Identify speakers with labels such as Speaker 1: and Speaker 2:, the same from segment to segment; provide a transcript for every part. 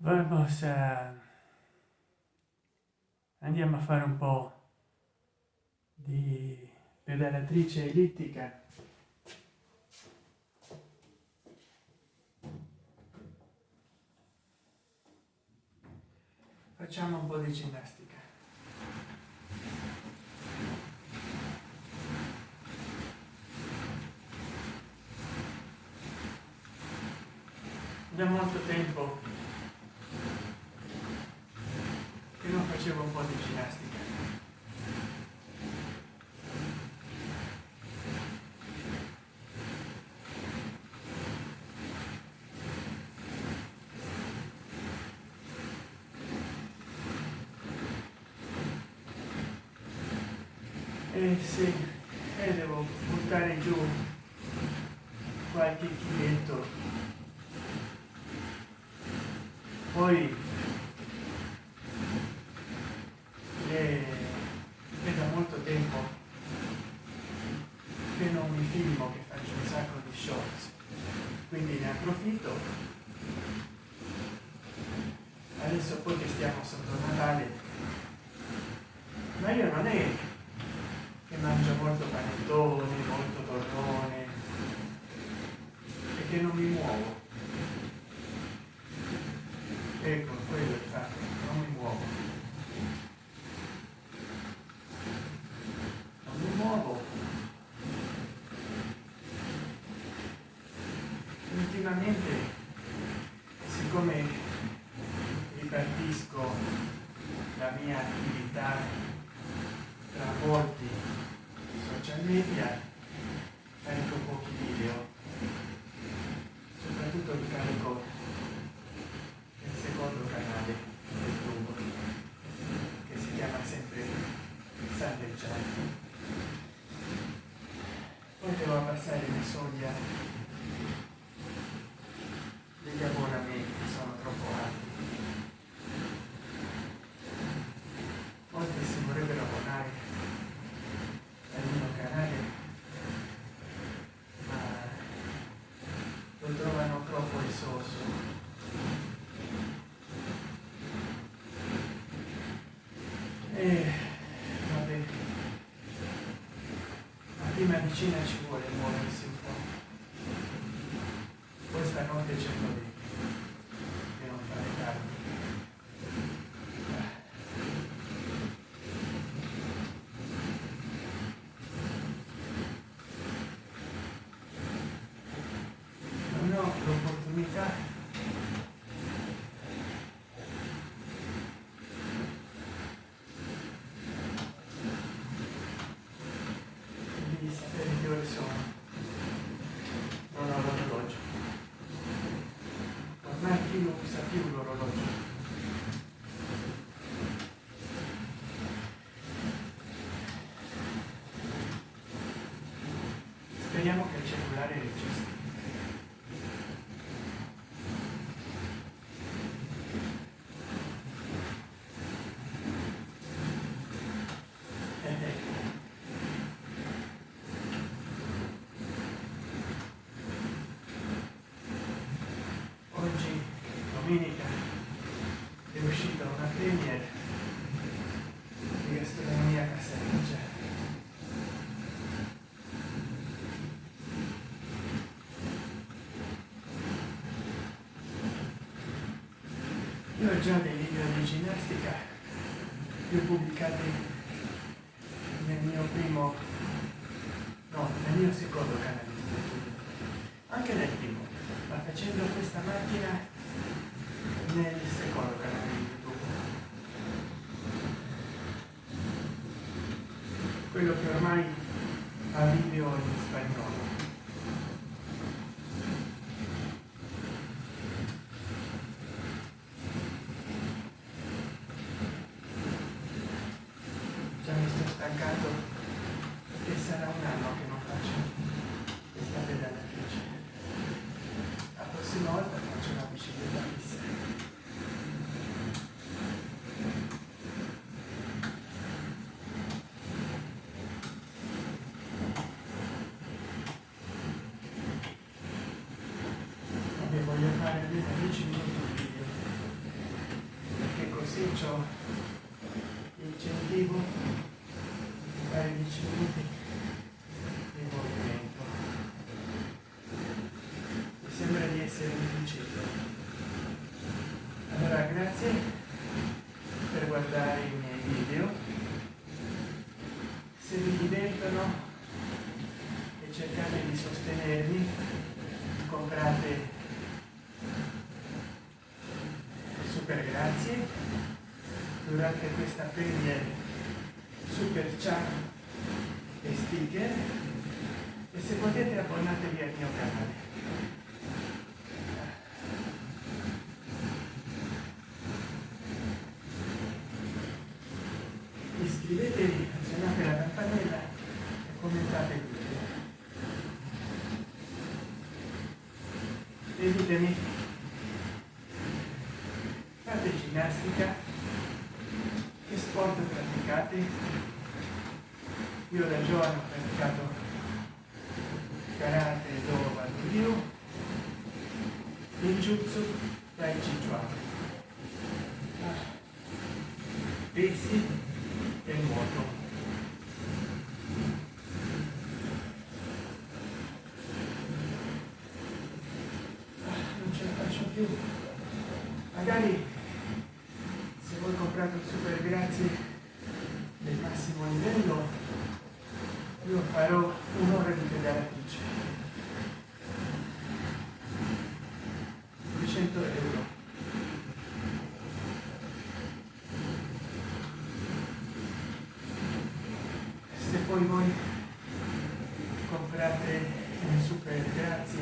Speaker 1: Vamos andiamo a fare un po' di pedalatrice ellittica. Facciamo un po' di ginnastica. Da molto tempo che non facevo un po' di ginnastica. Sì, devo buttare giù qualche chiletto. Poi è da molto tempo che non mi filmo, che faccio un sacco di shorts, quindi ne approfitto. Adesso poi che stiamo sotto Natale, ma io non è che mangio molto panettone, molto torrone, e che non mi muovo. Ecco, quello è il fatto, non mi muovo. Non mi muovo. Ultimamente, siccome ripartisco la mia attività tra molti social media, carico pochi video, soprattutto li carico nel secondo canale YouTube, che si chiama sempre Sandeggiati. Poi devo abbassare la soglia degli abbonamenti, sono troppo alti. Molti si vorrebbero abbonare al mio canale, ma lo trovano troppo esoso. Vabbè, la prima vicina ci vuole muoversi un po'. Poi stanotte cerco di non fare tardi. Non ho l'opportunità di sapere che ore sono. Non ho l'orologio. Ormai chi non usa più l'orologio. Speriamo che il cellulare registri. Oggi, domenica, è uscita una premiere di gastronomia casareccia. Io ho già dei video di ginnastica che ho pubblicati nel mio nel mio secondo canale di YouTube, anche nel primo, ma facendo questa macchina nel secondo canale di YouTube, quello che ormai ha video in spagnolo. Già mi sto stancando perché sarà un anno che non faccio questa pedalatrice. La prossima volta faccio la bicicletta. grazie per guardare i miei video. Se vi divertono e cercate di sostenermi, comprate super grazie durante questa premiere, super chat e sticker, e se potete abbonatevi al mio canale. Iscrivetevi, azionate la campanella e commentate il video. E ditemi, fate ginnastica? Che sport praticate? Io da giovane ho praticato karate, do, ryu, ninjutsu, tai chi chuan, pesi e nuoto. Non ce la faccio più. Magari se voi comprate un super grazie del massimo livello, io farò un'ora di pedalatrice, 200 euro. Se poi voi comprate un super grazie,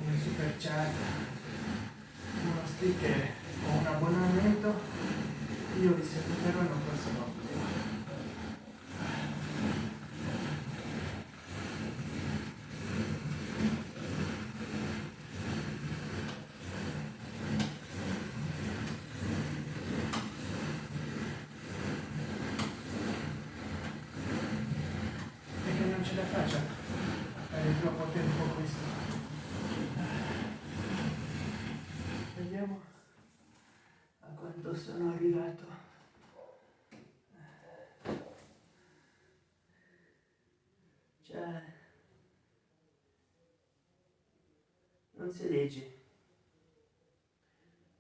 Speaker 1: un super chat, uno sticker o un abbonamento, io vi saluterò in un prossimo video. Perché non ce la faccio a fare troppo tempo questo. Vediamo a quanto sono arrivato. Cioè, non si legge.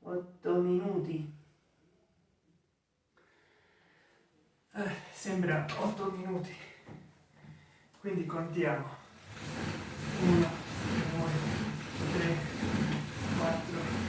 Speaker 1: 8 minuti. Sembra 8 minuti. Quindi contiamo. 1, 2, 3, 4.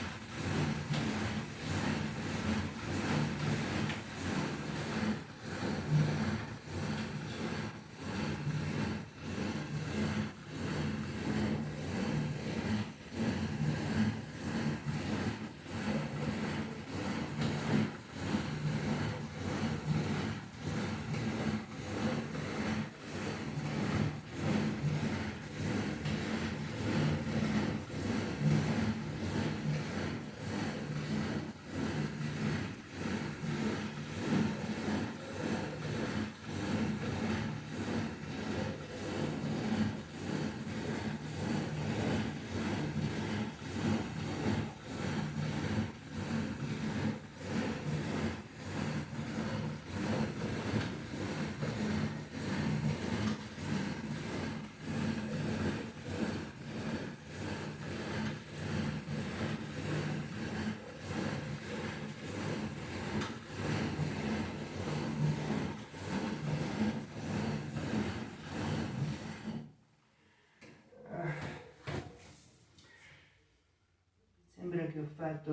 Speaker 1: Sembra che ho fatto,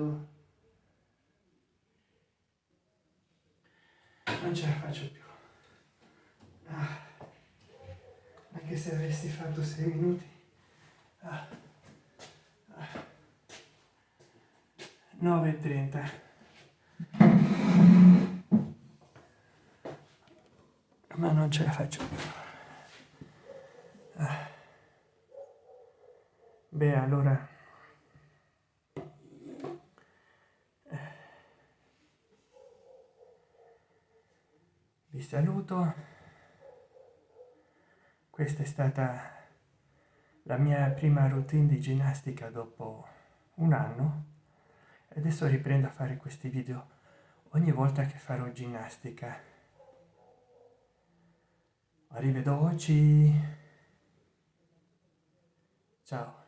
Speaker 1: non ce la faccio più. Anche se avessi fatto 6 minuti. 9:30. Ma non ce la faccio più. Beh, allora vi saluto. Questa è stata la mia prima routine di ginnastica dopo un anno e adesso riprendo a fare questi video ogni volta che farò ginnastica. Arrivederci. Ciao.